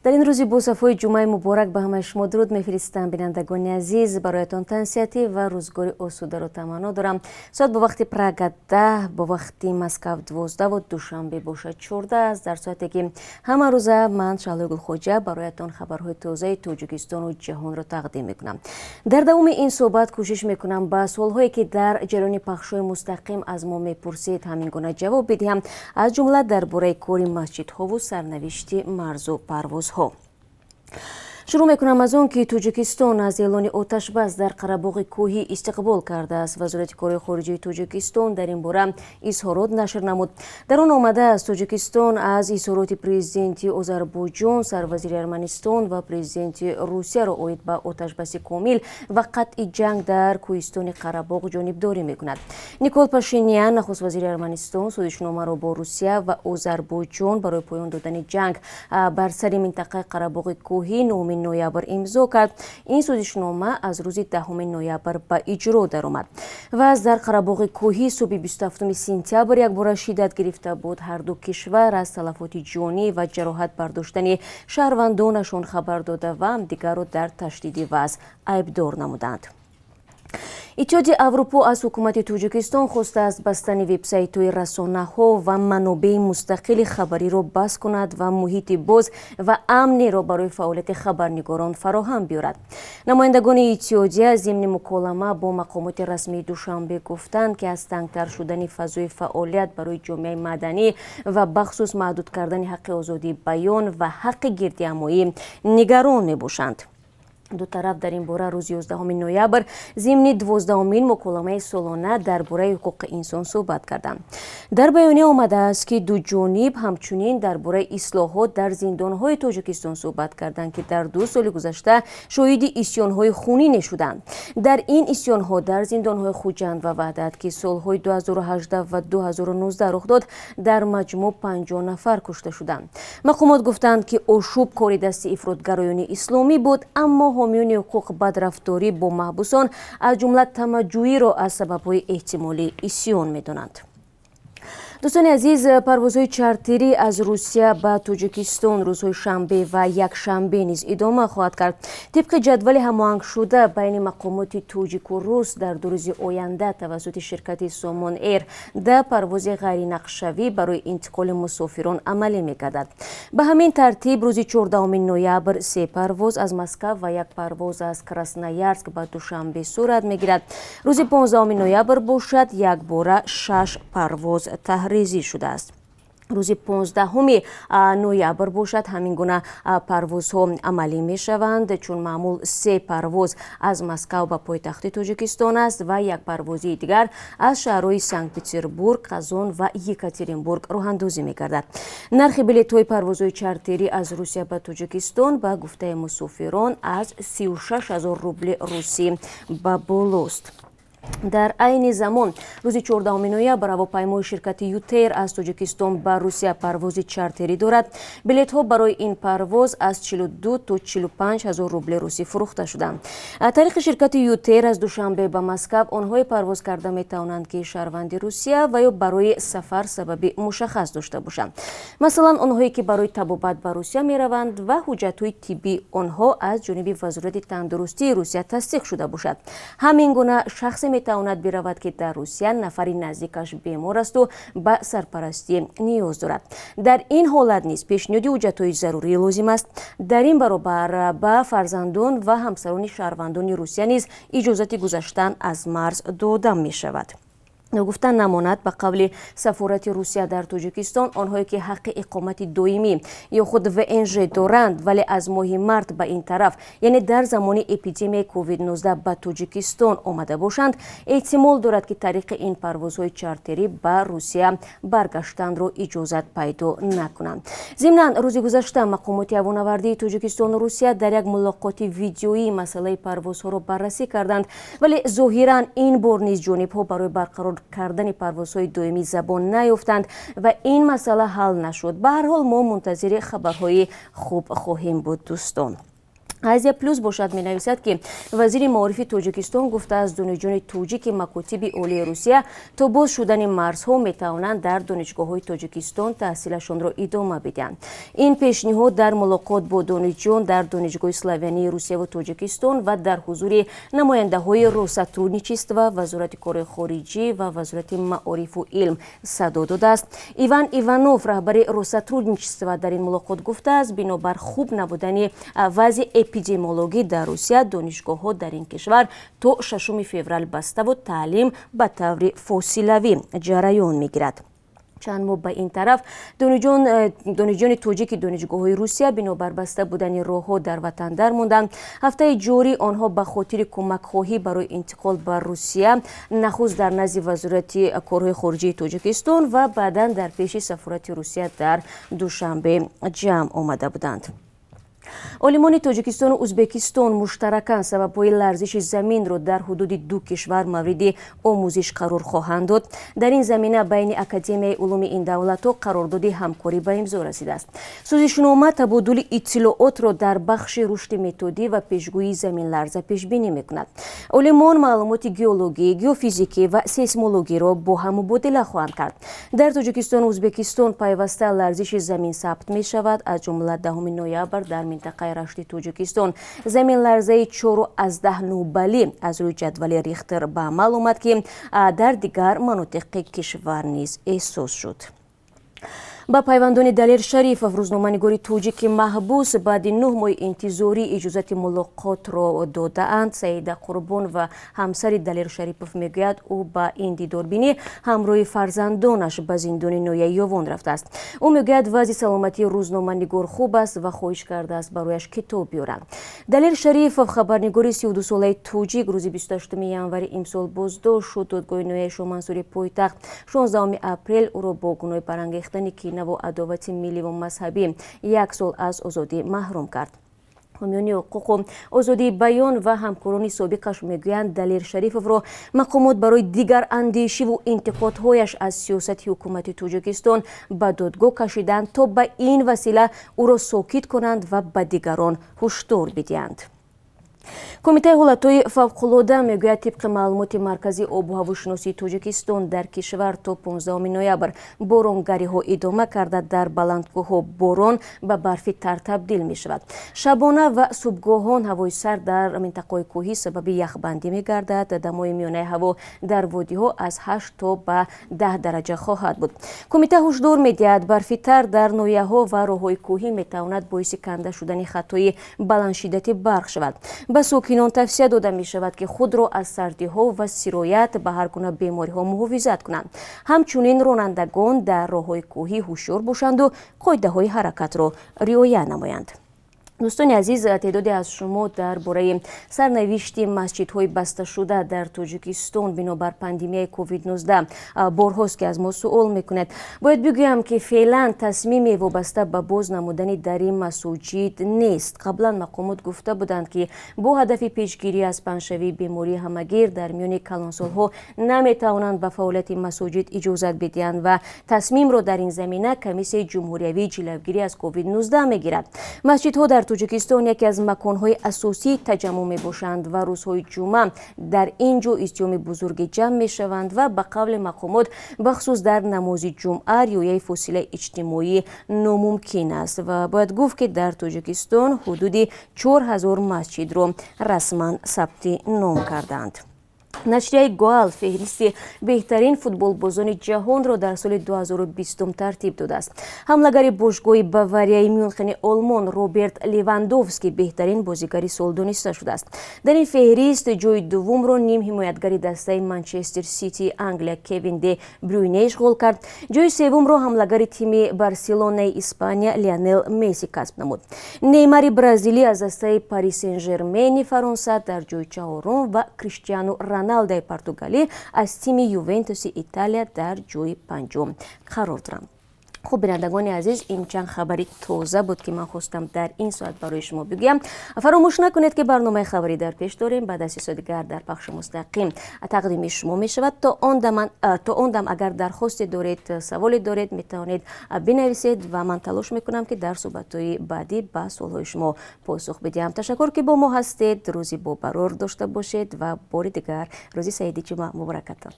در این روزی با صفای جمعه مبارک به همه شما درود میفرستم. بینندگان عزیز، برایتان تنسیتی و روزگاری آسوده را تمنا دارم. ساعت با وقتی پراگ 10، با وقتی مسکو 12 و دوشنبه باشد 14 است. در ساعتی که همه روزه من شعله گلخوجه برایتان خبرهای تازه تاجیکستان و جهان را تقدیم میکنم. در دوام این صحبت کوشش میکنم با سوالهایی که در جریان پخش‌های مستقیم از ما میپرسید همین گونه جواب بدهم، از جمله درباره کاری مسجدها و سرنوشت مرز و پروازها. شروع میکنم از اون که تاجیکستان از اعلان آتش بس در قره‌باغ کوهی استقبال کرده است. وزارت کار خارجه تاجیکستان در این باره اظهارات نشر نمود. در آن آمده است تاجیکستان از اظهارات پرزیدنت آذربایجان، سروزیر ارمنستان و پرزیدنت روسیه را اوید به آتش بس کامل و قطع جنگ در کوهستان قره‌باغ جانبداری میکند. نیکول پاشینیان، نخست وزیر ارمنستان، سازشنامه را با روسیه و آذربایجان برای پایان دادن جنگ بر سر منطقه قره‌باغ کوهی نوامبر امضا کرد. این سازشنامه از روز 10 نوامبر به اجرا درآمد و از در قره‌باغ کوهی صبح 27 سپتامبر یک بار شدت گرفته بود. هر دو کشور از تلفات جانی و جراحت برداشتن شهروندانشان خبر داده و همدیگر را در تشدید وضع ایبدار نمودند. اتحادیه اروپا از حکومت تاجیکستان خواسته است بستن وبسایت‌های رسانه‌ها و منابع مستقل خبری را بس کند و محیط باز و امنی را برای فعالیت خبرنگاران فراهم بیاورد. نمایندگان اتحادیه ضمن مکالمه با مقامات رسمی دوشنبه گفتند که از تنگتر شدن فضای فعالیت برای جامعه مدنی و بخصوص محدود کردن حق آزادی بیان و حق گردهمایی نگران میباشند. دو طرف در این باره روز 11 نوامبر ضمن 12مین مکالمه سالانه درباره حقوق انسان صحبت کردند. در بیانیه آمده است که دو جانب همچنین درباره اصلاحات در زندان‌های تاجیکستان صحبت کردند که در 2 سال گذشته شاهد اسیان‌های خونین شدند. در این اسیان‌ها در زندان‌های خوجند و وحدت که سال‌های 2018 و 2019 رخ داد، در مجموع 50 نفر کشته شدند. مقامات گفتند که آشوب کار دست افراطگرایان اسلامی بود، اما حامیان حقوق بدرفتاری با محبوسان از جمله طمع‌جویی را از سبب‌های احتمالی اسیان می‌دانند. دوستان عزیز، پروازهای چارتری از روسیه به تاجیکستان روزهای شنبه و یک شنبه نیز ادامه خواهد کرد. طبق جدول هماهنگ شده بین مقامات تاجیک و روس در 2 روز آینده توسط شرکت سامان ایر در پرواز غیر نقشه‌ای برای انتقال مسافران عملی می‌گردد. به همین ترتیب روز 14 نوامبر 3 پرواز از مسکو و یک پرواز از کراسنویارسک به دوشنبه صورت می‌گیرد. روز 15 نوامبر باشد یک باره 6 پرواز ریزی شده است. روز 15 نوامبر باشد همین گونه پروازها عملی می شوند، چون معمول 3 پرواز از مسکو به پایتخت تاجیکستان است و یک پرواز دیگر از شهرهای سنت پترزبورگ، قزان و یکاترینبورگ راه اندازی می گردد. نرخ بلیط‌های پروازهای چارتری از روسیه به تاجیکستان به گفته مسافران از 36,000 روبل روسی به بالاست. در عین زمان روز 14 نوامبر هواپیمای شرکت یوتیر از تاجیکستان به روسیه پرواز چارتری دارد. بلیط‌ها برای این پرواز از 42 تا 45 هزار روبل روسی فروخته شدند. از طریق شرکت یوتیر از دوشنبه به مسکو آنهای پرواز کرده می توانند که شهروند روسیه و یا برای سفر سبب مشخص داشته باشند. مثلا آنهایی که برای طبابت به روسیه می روند و حجت‌های طبی آنها از جانب وزارت تندرستی روسیه تصدیق شده باشد. همین گونه شخص می تواند برود که در روسیه نفری نزدیکش بیمار است و به سرپرستی نیاز دارد. در این حالت نیز پیشنهاد حجت‌های ضروری لازم است. در این برابر به فرزندان و همسران شهروندان روسیه نیز اجازه گذشتن از مرز داده می شود. گفتن نماند به قول سفارت روسیه در تاجیکستان، آنهایی که حق اقامت دائمی یا خود VNG دارند ولی از ماه مارس به این طرف، یعنی در زمان اپیدمی کووید 19 به تاجیکستان آمده باشند، احتمال دارد که طریق این پروازهای چارتری به روسیه برگشتن را اجازت پیدا نکنند. ضمناً روز گذشته مقامات هوانوردی تاجیکستان و روسیه در یک ملاقات ویدیویی مسئله پروازها را بررسی کردند، ولی ظاهراً این بار نیز جانب‌ها برای برقرار کردن پروازهای دائمی زبان نیافتند و این مسئله حل نشد. به هر حال ما منتظر خبرهای خوب خواهیم بود دوستان. азия плюс бошад менависад ки вазири маорифи тоҷикистон гуфта аз донишҷӯёни тоҷики макотиби олии русия то боз шудани марзҳо метавонанд дар донишгоҳҳои тоҷикистон таҳсилашонро идома бидиҳанд. Ин пешниҳод дар мулоқот бо донишҷӯён дар донишгоҳи славянии русияву тоҷикистон ва дар ҳузури намояндаҳои россотрудничества, вазорати кори хориҷӣ ва вазорати маорифу илм садо додааст. Иван Иванов, раҳбари россотрудничества, дар ин мулоқот гуфтааст бинобар хуб набудани вазъи эпидемиологӣ дар Русия донишгоҳҳо дар ин кишвар то 6 феврал баставу таълим ба таври фосилавӣ ҷараён мегирад. Чанд моҳ ба ин тараф донишҷӯёни тоҷики донишгоҳҳои Русия бинобар баста будани роҳҳо дар ватан дармонданд. Ҳафтаи ҷорӣ онҳо ба хотири кӯмакхоҳӣ барои интиқол ба Русия нахуст дар назди вазорати корҳои хориҷии Тоҷикистон ва баъдан дар пеши сафорати Русия дар Душанбе ҷамъ омада буданд. Олимони Тоҷикистону Узбекистон муштаракан сабабҳои ларзиши заминро дар ҳудуди ду кишвар мавриди омӯзиш қарор хоҳанд дод. Дар ин замина байни Академияи улуми ин давлатҳо қарордоди ҳамкорӣ ба имзо расидааст. Сӯзишнома табодули иттилоотро дар бахши рушди методӣ ва пешгӯии заминларза пешбинӣ мекунад. Олимон маълумоти геологӣ, геофизикӣ ва сейсмологиро бо ҳам мубодила хоҳанд кард. Дар Тоҷикистону Узбекистон пайваста ларзиши замин сабт мешавад. Аз ҷумла 10 ноябр дар минтақаи Рашти Тоҷикистон заминларзаи 4,9 аз рӯи ҷадвали Рихтер ба амал омад ки дар дигар манотиқи кишвар низ эҳсос шуд. ба пайвандони Далер Шарифов, рӯзноманигори тоҷики маҳбус баъди 9 моҳи интизорӣ иҷозати мулоқотро додаанд. Саида Қурбон ва ҳамсари Далер Шарипов мегӯяд ӯ ба ин дидорбинӣ ҳамроҳи фарзандонаш ба зиндони ноҳияи Ёвон рафтааст. Ӯ мегӯяд вазъи саломатии рӯзноманигор хуб аст ва хоҳиш кардааст барояш китоб биёранд. Далер Шарифов, хабарнигори 32-солаи тоҷик, рӯзи 28 январи имсол боздошт шуд. Додгоҳи ноҳияи Шоҳмансури пойтахт 16 апрел ӯро бо гуноҳи барангехтани кинаву адовати милливу мазҳабӣ 1 сол аз озодӣ маҳрум кард. ҳомиёни ҳуқуқу озодии баён ва ҳамкорони собиқаш мегӯянд Далер Шарифовро мақомот барои дигарандешиву интиқодҳояш аз сиёсати ҳукумати Тоҷикистон ба додгоҳ кашиданд то ба ин васила ӯро сокит конанд ва ба дигарон ҳушдор бидиҳанд. Комитаи ҳолатҳои фавқулода мегӯяд тибқи маълумоти маркази обу ҳавошиносии Тоҷикистон дар кишвар то 15 ноябр боронгариҳо идома карда дар баландкӯҳҳо борон ба барфи тар табдил мешавад. Шабона ва субҳгоҳон ҳавои сар дар минтақаҳои кӯҳӣ сабаби яхбандӣ мегардад. Дамои миёнаи ҳаво дар водиҳо аз 8 то ба 10 дараҷа хоҳад буд. Комита ҳушдор медиҳад барфи тар дар ноҳияҳо ва роҳҳои кӯҳӣ метавонад боиси канда шудани хатои баландшиддати барқ шавад. Ба сокинон тавсия дода мешавад ки худро аз сардиҳо ва сироят ба ҳар гуна бемориҳо муҳофизат кунанд. Ҳамчунин ронандагон дар роҳҳои кӯҳӣ ҳушёр бошанду қоидаҳои ҳаракатро риоя намоянд. дӯстони азиз, теъдоде аз шумо дар бораи сарнавишти масҷидҳои басташуда дар Тоҷикистон бинобар пандемияи COVID-19 борҳост ки аз мо суол мекунед. Бояд бигӯям ки феълан тасмиме вобаста ба боз намудани дар ин масоҷид нест. Қаблан мақомот гуфта буданд ки бо ҳадафи пешгирӣ аз паҳншавии бемории ҳамагир дар миёни калонсолҳо наметавонанд ба фаъолияти масоҷид иҷозат бидиҳанд ва тасмимро дар ин замина Комиссияи ҷумҳуриявии ҷилавгирӣ аз COVID-19 мегирад. Масҷидҳо дар Тоҷикистон яке аз маконҳои асосии таҷаммӯъ мебошанд ва рӯзҳои ҷумъа дар ин ҷо истиёми бузурге ҷамъ мешаванд ва ба қавли мақомот бахусус дар намози ҷумъа риояи фосилаи иҷтимоӣ номумкин аст ва бояд гуфт ки дар Тоҷикистон ҳудуди 4000 масҷидро расман сабти ном карданд. Нашрияи Гоал феҳристи беҳтарин футболбозони ҷаҳонро дар соли 2020 тартиб додааст. Ҳамлагари бошгоҳи Баварияи Мюнхени Олмон Роберт Левандовски беҳтарин бозигари сол дониста шудааст. Дар ин феҳрист ҷои дуввумро ним ҳимоятгари дастаи Манчестер Сити Англия Кевин де Брюйне ишғол кард. ҷои севумро ҳамлагари тими Барселонаи Испания Лионел Месси касб намуд. Неймари бразилӣ аз дастаи Пари Сен-Жермени Фаронса дар ҷои чаҳорум ва Криштиану Роналдои Португалӣ аз тими Ювентуси Италия дар ҷои панҷум қарор доранд. خب بینندگان عزیز، این چند خبری تازه بود که من خواستم در این ساعت برای شما بگویم. فراموش نکنید که برنامه خبری در پیش داریم. بعد از 30 دیگر در پخش مستقیم تقدیم شما می شود. تا آن دم اگر درخواستی دارید، سوالی دارید، می توانید بنویسید و من تلاش می کنم که در صحبت‌های بعدی به سوال‌های شما پاسخ بدیم. تشکر که با ما هستید. روزی با برور داشته باشید و بار دیگر روزی سعیدی جمعه مبارکتان.